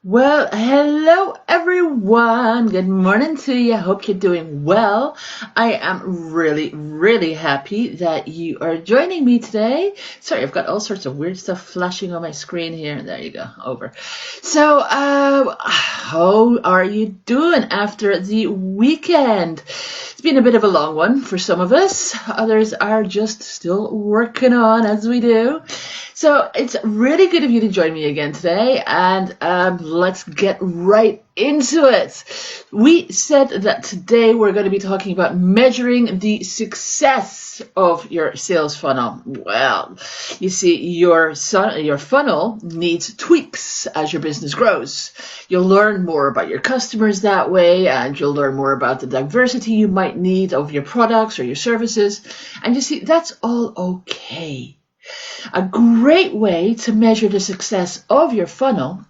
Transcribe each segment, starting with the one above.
Well, hello everyone. Good morning to you. I hope you're doing well. I am really happy that you are joining me today. Sorry, I've got all sorts of weird stuff flashing on my screen here. There you go, over. So, how are you doing after the weekend? It's been a bit of a long one for some of us. Others are just still working on as we do. So it's really good of you to join me again today, and let's get right into it. We said that today we're going to be talking about measuring the success of your sales funnel. Well, you see, your funnel needs tweaks as your business grows. You'll learn more about your customers that way, and you'll learn more about the diversity you might need of your products or your services. And you see, that's all okay. A great way to measure the success of your funnel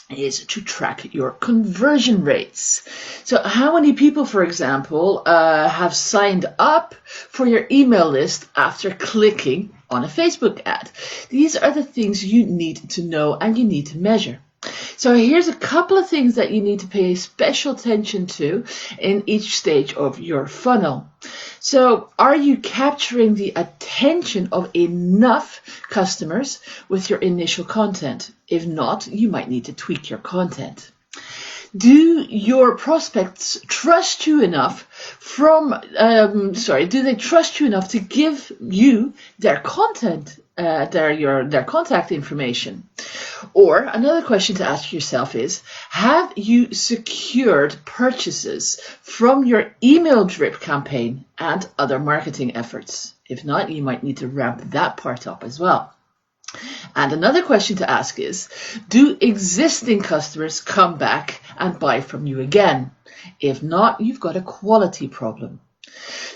is to track your conversion rates. So how many people, for example, have signed up for your email list after clicking on a Facebook ad? These are the things you need to know and you need to measure. So here's a couple of things that you need to pay special attention to in each stage of your funnel. So are you capturing the attention of enough customers with your initial content? If not, you might need to tweak your content. Do your prospects trust you enough do they trust you enough to give you their content, their contact information? Or another question to ask yourself is, have you secured purchases from your email drip campaign and other marketing efforts? If not, you might need to ramp that part up as well. And another question to ask is, do existing customers come back and buy from you again? If not, you've got a quality problem.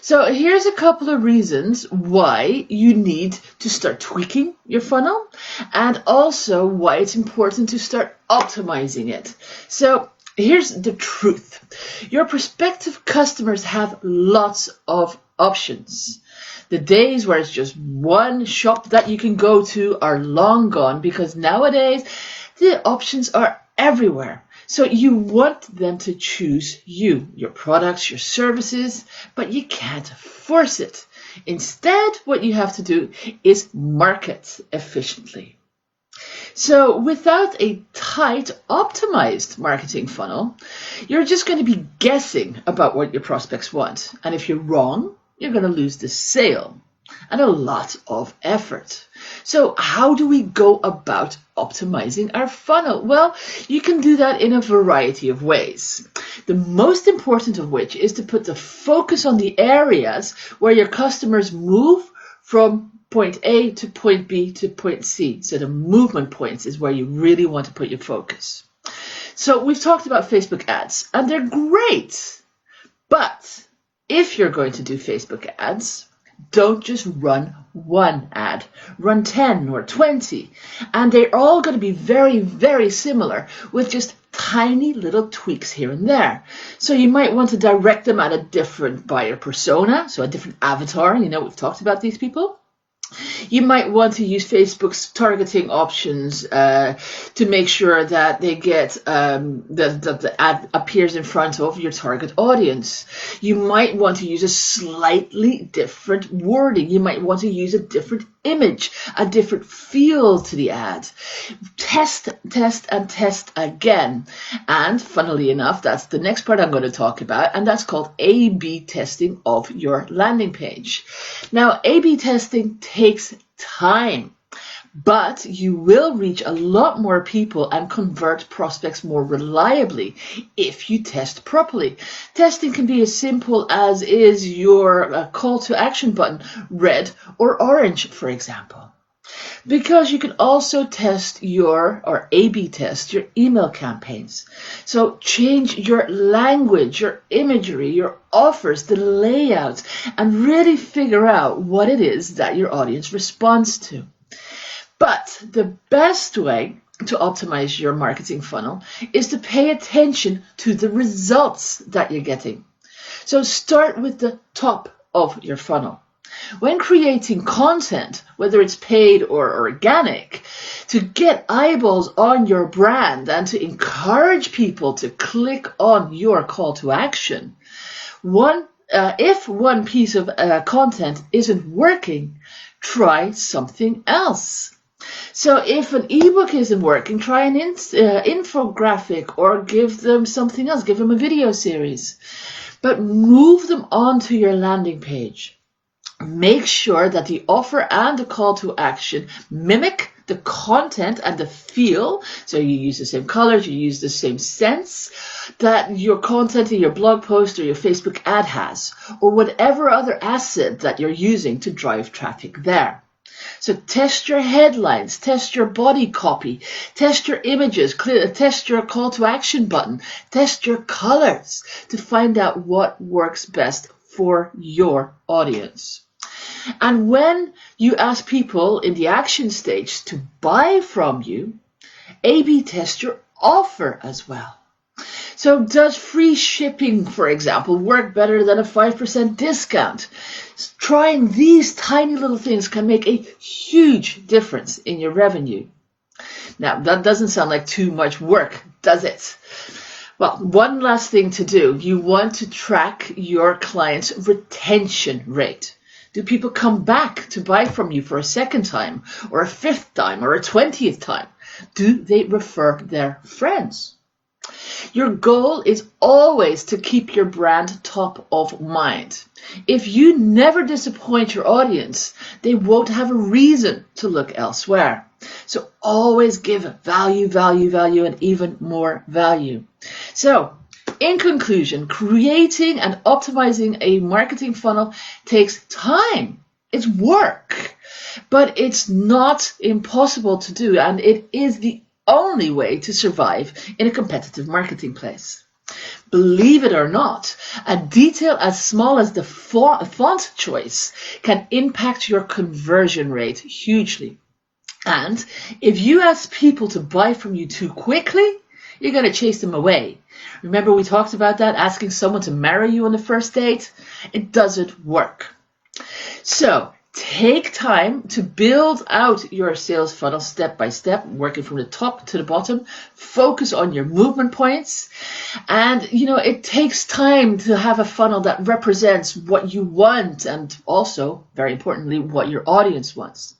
So here's a couple of reasons why you need to start tweaking your funnel, and also why it's important to start optimizing it. So here's the truth. Your prospective customers have lots of options. The days where it's just one shop that you can go to are long gone, because nowadays the options are everywhere. So you want them to choose you, your products, your services, but you can't force it. Instead, what you have to do is market efficiently. So without a tight, optimized marketing funnel, you're just going to be guessing about what your prospects want. And if you're wrong, you're going to lose the sale and a lot of effort. So how do we go about optimizing our funnel? Well, you can do that in a variety of ways. The most important of which is to put the focus on the areas where your customers move from point A to point B to point C. So the movement points is where you really want to put your focus. So we've talked about Facebook ads, and they're great. But if you're going to do Facebook ads, don't just run one ad. Run 10 or 20. And they're all going to be very similar, with just tiny little tweaks here and there. So you might want to direct them at a different buyer persona, so a different avatar. You know, we've talked about these people. You might want to use Facebook's targeting options to make sure that they get that the ad appears in front of your target audience. You might want to use a slightly different wording. You might want to use a different image, a different feel to the ad. Test and test again. And funnily enough, that's the next part I'm going to talk about, and that's called A/B testing of your landing page. Now, A/B testing takes time, but you will reach a lot more people and convert prospects more reliably if you test properly. Testing can be as simple as, is your call to action button red or orange, for example? Because you can also test or A/B test your email campaigns. So change your language, your imagery, your offers, the layouts, and really figure out what it is that your audience responds to. But the best way to optimize your marketing funnel is to pay attention to the results that you're getting. So start with the top of your funnel. When creating content, whether it's paid or organic, to get eyeballs on your brand and to encourage people to click on your call to action, if one piece of content isn't working, try something else. So if an ebook isn't working, try an infographic or give them something else. Give them a video series. But move them onto your landing page. Make sure that the offer and the call to action mimic the content and the feel. So you use the same colors, you use the same scents that your content in your blog post or your Facebook ad has, or whatever other asset that you're using to drive traffic there. So test your headlines, test your body copy, test your images, test your call to action button, test your colors to find out what works best for your audience. And when you ask people in the action stage to buy from you, A/B test your offer as well. So does free shipping, for example, work better than a 5% discount? Trying these tiny little things can make a huge difference in your revenue. Now, that doesn't sound like too much work, does it? Well, one last thing to do. You want to track your client's retention rate. Do people come back to buy from you for a second time, or a fifth time, or a 20th time? Do they refer their friends? Your goal is always to keep your brand top of mind. If you never disappoint your audience, they won't have a reason to look elsewhere. So always give value, value, value, and even more value. So, in conclusion, creating and optimizing a marketing funnel takes time. It's work, but it's not impossible to do, and it is the only way to survive in a competitive marketplace. Believe it or not, a detail as small as the font choice can impact your conversion rate hugely. And if you ask people to buy from you too quickly, you're going to chase them away. Remember we talked about that, asking someone to marry you on the first date? It doesn't work. So take time to build out your sales funnel step by step, working from the top to the bottom. Focus on your movement points. And, it takes time to have a funnel that represents what you want and also, very importantly, what your audience wants.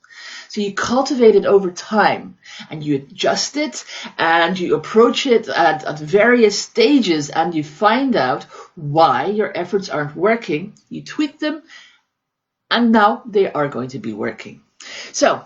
So you cultivate it over time and you adjust it and you approach it at various stages and you find out why your efforts aren't working. You tweak them and now they are going to be working. So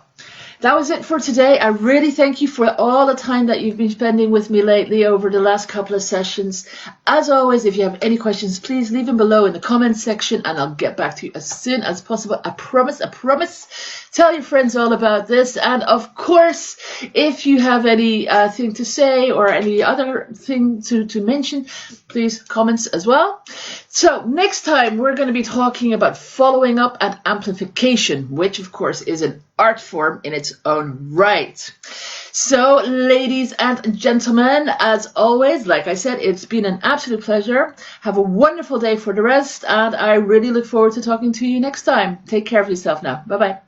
that was it for today. I really thank you for all the time that you've been spending with me lately over the last couple of sessions. As always, if you have any questions, please leave them below in the comments section and I'll get back to you as soon as possible. I promise. Tell your friends all about this. And of course, if you have anything to say or any other thing to mention, please comments as well. So next time we're going to be talking about following up and amplification, which of course is an art form in its own right. So ladies and gentlemen, as always, like I said, it's been an absolute pleasure. Have a wonderful day for the rest, and I really look forward to talking to you next time. Take care of yourself now. Bye-bye.